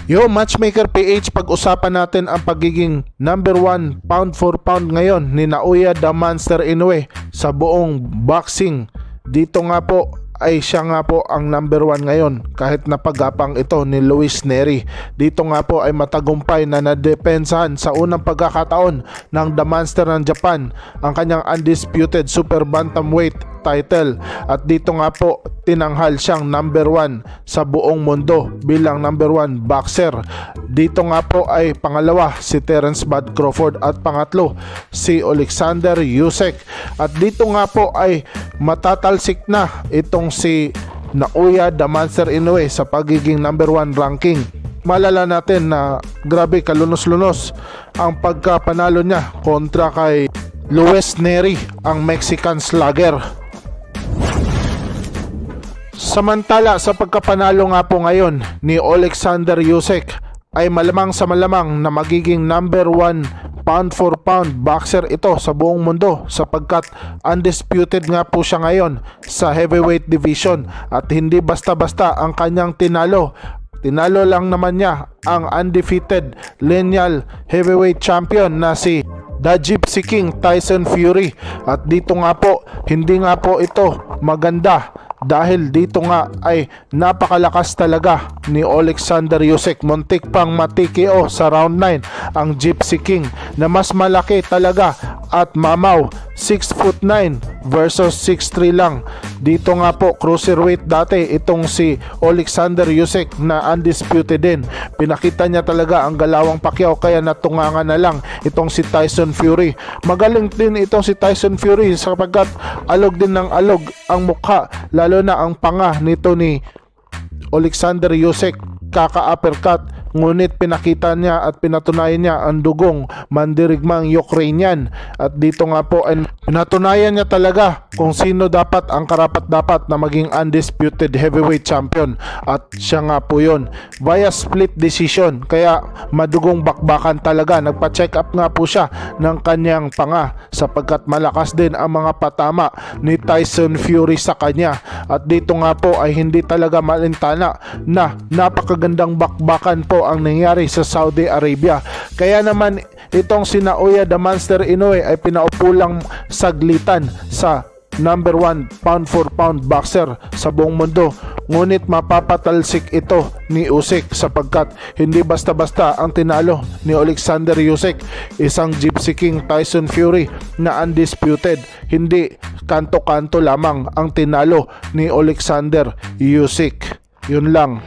Yo, Matchmaker PH, pag-usapan natin ang pagiging number 1 pound for pound ngayon ni Naoya the Monster Inoue sa buong boxing. Dito nga po ay siya nga po ang number 1 ngayon kahit napagapang ito ni Luis Nery. Dito nga po ay matagumpay na nadepensahan sa unang pagkakataon ng The Monster ng Japan ang kanyang undisputed super bantamweight title, at dito nga po tinanghal siyang number 1 sa buong mundo bilang number 1 boxer. Dito nga po ay pangalawa si Terence Bud Crawford at pangatlo si Alexander Usyk, at dito nga po ay matatalsik na itong si Naoya the Monster Inoue sa pagiging number 1 ranking. Malala natin na grabe kalunos-lunos ang pagkapanalo niya kontra kay Luis Nery, ang Mexican slugger. Samantala sa pagkapanalo nga po ngayon ni Alexander Usyk ay malamang sa malamang na magiging number 1 pound for pound boxer ito sa buong mundo, sapagkat undisputed nga po siya ngayon sa heavyweight division at hindi basta-basta ang kanyang tinalo. Tinalo lang naman niya ang undefeated lineal heavyweight champion na si The Gypsy King Tyson Fury, at dito nga po hindi nga po ito maganda dahil dito nga ay napakalakas talaga ni Alexander Usyk. Muntik pang matikio sa round 9 ang Gypsy King na mas malaki talaga at mamaw, 6'9" versus 6'3" lang. Dito nga po cruiserweight dati itong si Alexander Usyk na undisputed din. Pinakita niya talaga ang galawang Pacquiao kaya natungangan na lang itong si Tyson Fury. Magaling din itong si Tyson Fury sapagkat alog din ng alog ang mukha, lalo na ang panga nito ni Alexander Usyk, kaka-uppercut, ngunit pinakita niya at pinatunayan niya ang dugong mandirigmang Ukrainian, at dito nga po ay pinatunayan niya talaga kung sino dapat ang karapat-dapat na maging undisputed heavyweight champion, at siya nga po yun via split decision. Kaya madugong bakbakan talaga, nagpa-check up nga po siya ng kanyang panga sapagkat malakas din ang mga patama ni Tyson Fury sa kanya, at dito nga po ay hindi talaga malintana na napakagandang bakbakan po ang nangyari sa Saudi Arabia. Kaya naman itong si Naoya the Monster Inoue ay pinaupulang saglitan sa number 1 pound for pound boxer sa buong mundo, ngunit mapapatalsik ito ni Usyk sapagkat hindi basta-basta ang tinalo ni Alexander Usyk, isang Gypsy King Tyson Fury na undisputed. Hindi kanto-kanto lamang ang tinalo ni Alexander Usyk. Yun lang.